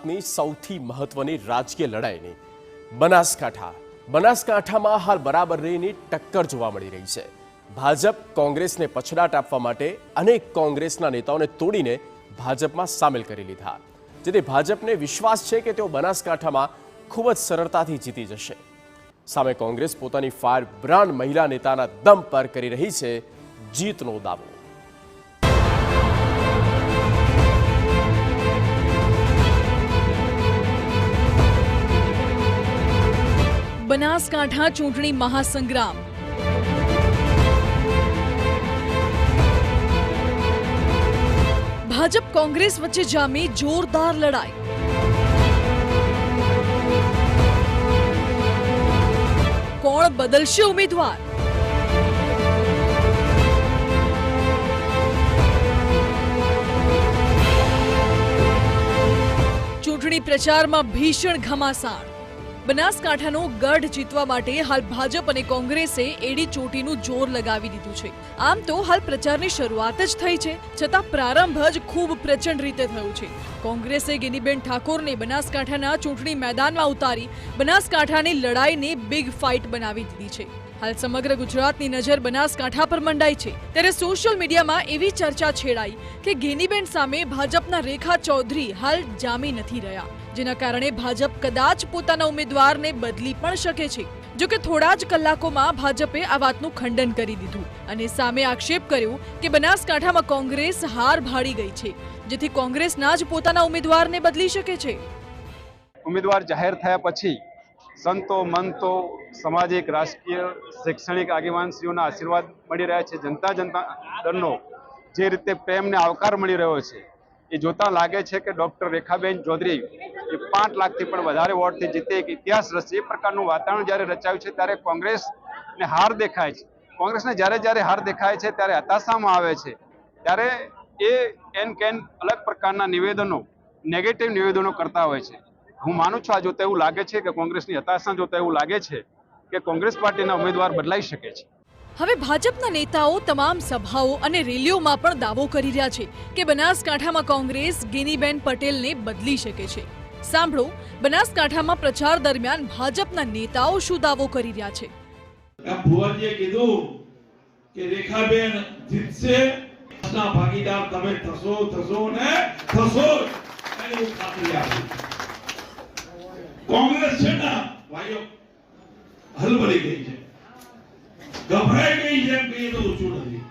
ગુજરાતની સૌથી મહત્વની રાજકીય લડાઈની બનાસકાંઠામાં હાલ બરાબરીની ટક્કર જોવા મળી રહી છે। ભાજપ કોંગ્રેસને પછડાટ આપવા માટે અનેક કોંગ્રેસના નેતાઓને તોડીને ભાજપમાં સામેલ કરી લીધા, જેથી ભાજપને વિશ્વાસ છે કે તેઓ બનાસકાંઠામાં ખૂબ જ સરળતાથી જીતી જશે। સામે કોંગ્રેસ પોતાની ફાયર બ્રાન્ડ મહિલા નેતાના દમ પર કરી રહી છે જીતનો દાવો। બનાસકાંઠા ચૂંટણી મહાસંગ્રામ। ભાજપ કોંગ્રેસ વચ્ચે જામી જોરદાર લડાઈ। કોણ બદલશે ઉમેદવાર? ચૂંટણી પ્રચારમાં ભીષણ ઘમાસાણ। બનાસકાંઠાનો ગઢ જીતવા માટે હાલ ભાજપ અને કોંગ્રેસે એડી ચોટીનું જોર લગાવી દીધું છે। આમ તો હાલ પ્રચારની શરૂઆત જ થઈ છે, છતાં પ્રારંભ જ ખૂબ પ્રચંડ રીતે થયો છે। કોંગ્રેસે ગેનીબેન ઠાકોરને બનાસકાંઠાના ચૂંટણી મેદાનમાં ઉતારી બનાસકાંઠાની લડાઈને બિગ ફાઇટ બનાવી દીધી છે। હાલ સમગ્ર ગુજરાતની નજર બનાસકાંઠા પર મંડાઈ છે, ત્યારે સોશિયલ મીડિયામાં એવી ચર્ચા છેડાઈ કે ગેનીબેન સામે ભાજપના રેખા ચૌધરી હાલ જામી નથી રહ્યા, જેના કારણે ભાજપ કદાચ પોતાના ઉમેદવારને બદલી પણ શકે છે। જો કે થોડા જ કલાકોમાં ભાજપે આ વાતનું ખંડન કરી દીધું અને સામે આક્ષેપ કર્યો કે બનાસકાંઠામાં કોંગ્રેસ હાર ભાળી ગઈ છે, જેથી કોંગ્રેસના જ પોતાના ઉમેદવારને બદલી શકે છે। ઉમેદવાર જાહેર થયા પછી સંતો મંતો સામાજિક રાજકીય શૈક્ષણિક આગેવાનશ્રીઓના આશીર્વાદ મળી રહ્યા છે। જનતા દળનો જે રીતે પ્રેમને આવકાર મળી રહ્યો છે એ જોતા લાગે છે કે ડોક્ટર રેખાબેન ચૌધરી એ 5 લાખથી પણ વધારે વોટથી જીતે એક ઇતિહાસ રચે। એ પ્રકારનું વાતાવરણ જ્યારે રચાયું છે ત્યારે કોંગ્રેસને હાર દેખાય છે। કોંગ્રેસને જ્યારે હાર દેખાય છે ત્યારે હતાશામાં આવે છે, ત્યારે એ કેન અલગ પ્રકારના નિવેદનો, નેગેટિવ નિવેદનો કરતા હોય છે। હું માનું છું આ જોતા એવું લાગે છે કે કોંગ્રેસની હતાશા જોતા એવું લાગે છે કે કોંગ્રેસ પાર્ટીના ઉમેદવાર બદલાઈ શકે છે। હવે ભાજપના નેતાઓ તમામ સભાઓ અને રેલીઓમાં પણ દાવો કરી રહ્યા છે કે બનાસકાંઠામાં કોંગ્રેસ ગેનીબેન પટેલને બદલી શકે છે। સાંભળો બનાસકાંઠામાં પ્રચાર દરમિયાન ભાજપના નેતાઓ શું દાવો કરી રહ્યા છે। ભુવનજીએ કીધું કે રેખાબેન જીતશે, ભાગીદાર તમે થશો ને થશો એની ખાતરી આપી। કોંગ્રેસ છે ને ભાઈઓ હલબલી ગઈ છે, ગભરાઈ ગઈ છે, એમ કહીએ તો ઓછું નથી।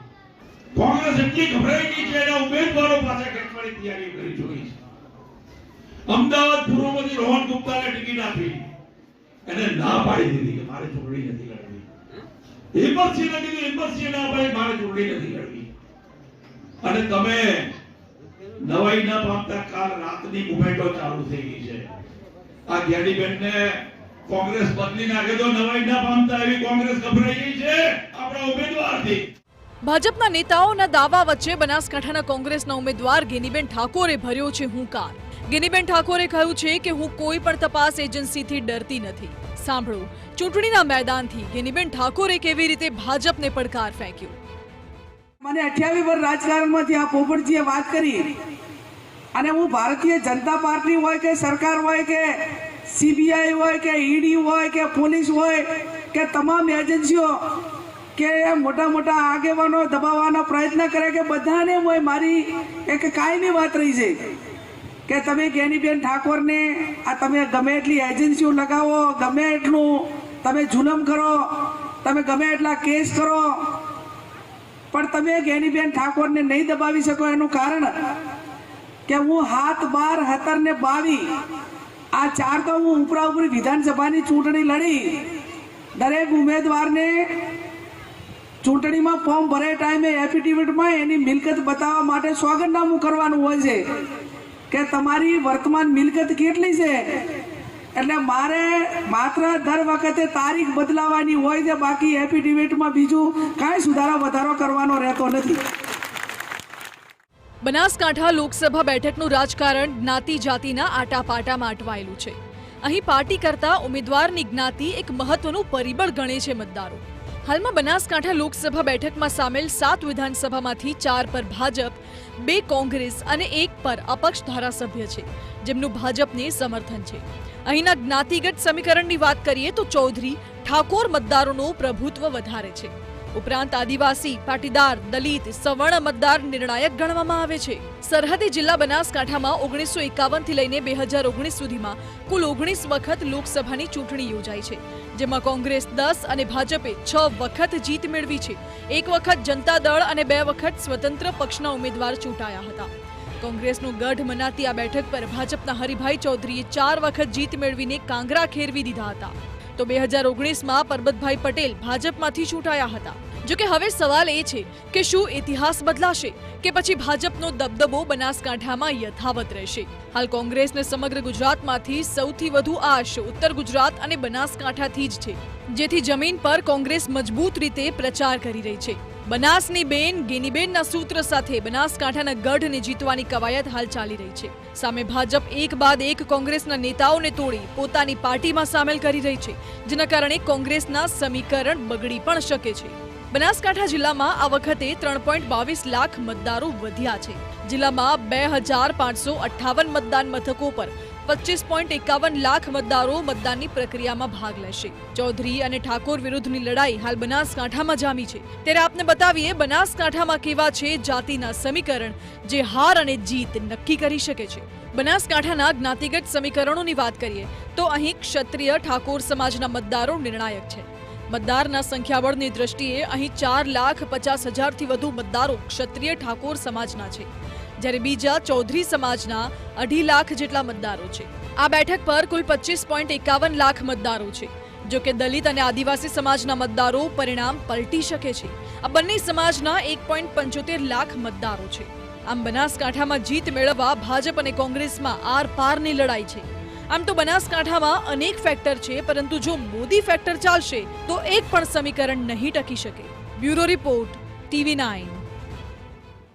કોંગ્રેસ એટલી ગભરાઈ ગઈ છે એના ઉમેદવારો પાસે ખેંચવાની તૈયારી કરી ચૂકી છે। અમદાવાદ પૂર્વમાંથી રોહન ગુપ્તાને ટિકિટ આપી, એને ના પાડી દીધી કે મારે ચૂંટણી નથી લડવી। હિંમતસિંહને કીધું, હિંમતસિંહ ના પાડી મારે ચૂંટણી નથી લડવી। અને તમે નવાઈ ના પામતા કાલ રાતની મુમેન્ટો ચાલુ થઈ ગઈ છે। આ ગેનીબેનને કોંગ્રેસ બદલી નાખે તો નવાઈ ના પામતા એવી કોંગ્રેસ ગભરાઈ ગઈ છે આપણા ઉમેદવારથી। ભાજપના નેતાઓના દાવા વચ્ચે બનાસકાંઠાના કોંગ્રેસના ઉમેદવાર ગેનીબેન ઠાકોરે ભર્યો છે હુંકાર। ગેનીબેન ઠાકોરે કહ્યું છે કે હું કોઈ પણ તપાસ એજન્સીથી ડરતી નથી। સાંભળો ચૂંટણીના મેદાનથી ગેનીબેન ઠાકોરે કેવી રીતે ભાજપને પડકાર ફેંક્યો। મને 28 વર્ષ રાજકારણમાંથી આ પોપટજીએ વાત કરી, અને હું ભારતીય જનતા પાર્ટી હોય કે સરકાર હોય કે સીબીઆઈ હોય કે ઈડી હોય કે પોલીસ હોય કે તમામ એજન્સીઓ કે મોટા મોટા આગેવાનો દબાવવાનો પ્રયત્ન કરે કે બધાને હોય મારી એક કાયમી વાત રહી છે કે તમે ગેનીબેન ઠાકોરને આ તમે ગમે એટલી એજન્સીઓ લગાવો, ગમે એટલું તમે જુલમ કરો, તમે ગમે એટલા કેસ કરો, પણ તમે ગેનીબેન ઠાકોરને નહીં દબાવી શકો। એનું કારણ કે હું 7, 12, 17 ને 22 આ 4 તો હું ઉપરી વિધાનસભાની ચૂંટણી લડી। દરેક ઉમેદવારને ચૂંટણીમાં ફોર્મ ભરે ટાઈમે એફિડેવિટમાં એની મિલકત બતાવવા માટે સોગંદનામું કરવાનું હોય છે કે તમારી વર્તમાન મિલકત કેટલી છે। એટલે મારે માત્ર દર વખતે તારીખ બદલાવાની હોય છે, બાકી એફિડેવિટમાં બીજું કાંઈ સુધારો વધારો કરવાનો રહેતો નથી। બનાસકાંઠા લોકસભા બેઠકનું રાજકારણ જ્ઞાતિ જાતિના આટાપાટામાં અટવાયેલું છે। અહીં પાર્ટી કરતા ઉમેદવારની જ્ઞાતિ એક મહત્વનું પરિબળ ગણે છે મતદારો। હાલમાં બનાસકાંઠા લોકસભા બેઠકમાં સામેલ 7 વિધાનસભામાંથી 4 પર ભાજપ, 2 કોંગ્રેસ અને 1 પર અપક્ષ ધારાસભ્ય છે। જેમનું ભાજપને સમર્થન છે. અહીંના જ્ઞાતિગત સમીકરણની વાત કરીએ તો ચૌધરી ઠાકોર મતદારોનું પ્રભુત્વ વધારે છે. ઉપરાંત આદિવાસી, પાટીદાર, દલિત, સવર્ણ મતદાર નિર્ણાયક ગણવામાં આવે છે. સરહદી જિલ્લા બનાસકાંઠામાં 1951 થી લઈને 2019 સુધીમાં કુલ 19 વખત લોકસભાની ચૂંટણી યોજાઈ છે, જેમાં કોંગ્રેસ 10 અને ભાજપે 6 વખત જીત મેળવી છે. 1 વખત જનતા દળ અને 2 વખત સ્વતંત્ર પક્ષના ઉમેદવાર ચૂંટાયા હતા. કોંગ્રેસનું ગઢ મનાતી આ બેઠક પર ભાજપના હરિભાઈ ચૌધરીએ 4 વખત જીત મેળવીને કાંગરા ખેરવી દીધા હતા. તો 2019માં પરબતભાઈ પટેલ ભાજપમાંથી ચૂંટાયા હતા. જોકે હવે સવાલ એ છે કે શું ઇતિહાસ બદલાશે કે પછી ભાજપનો દબદબો બનાસકાંઠામાં યથાવત રહેશે? હાલ કોંગ્રેસને સમગ્ર ગુજરાતમાંથી સૌથી વધુ આશ ઉત્તર ગુજરાત અને બનાસકાંઠાથી જ છે, જેથી જમીન પર કોંગ્રેસ મજબૂત રીતે પ્રચાર કરી રહી છે. બનાસની બેન ગેનીબેનના સૂત્ર સાથે બનાસકાંઠાના ગઢને જીતવાની કવાયત હાલ ચાલી રહી છે. સામે ભાજપ એક બાદ એક કોંગ્રેસના નેતાઓને તોડી પોતાની પાર્ટીમાં સામેલ કરી રહી છે, જેના કારણે કોંગ્રેસના સમીકરણ બગડી પણ શકે છે. બનાસકાંઠા જિલ્લામાં આ વખતે 3.22 લાખ મતદારો વધ્યા છે. જિલ્લામાં 2558 મતદાન મથકો પર 25.51 લાખ મતદારો મતદાનની પ્રક્રિયામાં ભાગ લેશે. ચૌધરી અને ઠાકોર વિરુદ્ધની લડાઈ હાલ બનાસકાંઠામાં જામી છે. ત્યારે આપને બતાવીએ બનાસકાંઠામાં કેવા છે જાતિના સમીકરણ જે હાર અને જીત નક્કી કરી શકે છે. બનાસકાંઠાના જ્ઞાતિગત સમીકરણોની વાત કરીએ તો અહીં ક્ષત્રિય ઠાકોર સમાજના મતદારો નિર્ણાયક છે. મતદારના સંખ્યાબળની દ્રષ્ટિએ અહીં 4,50,000થી વધુ મતદારો ક્ષત્રિય ઠાકોર સમાજના છે, જ્યારે બીજા ચૌધરી સમાજના 2.5 લાખ જેટલા મતદારો છે. આ બેઠક પર કુલ 25.51 લાખ મતદારો છે. જો કે દલિત અને આદિવાસી સમાજના મતદારો પરિણામ પલટી શકે છે. આ બંને સમાજના 1.75 લાખ મતદારો છે. આમ બનાસકાંઠામાં જીત મેળવવા ભાજપ અને કોંગ્રેસમાં આર-પારની લડાઈ છે. આમ તો બનાસકાંઠામાં અનેક ફેક્ટર છે, પરંતુ જો મોદી ફેક્ટર ચાલશે તો એક પણ સમીકરણ નહીં ટકી શકે. Bureau report, TV9.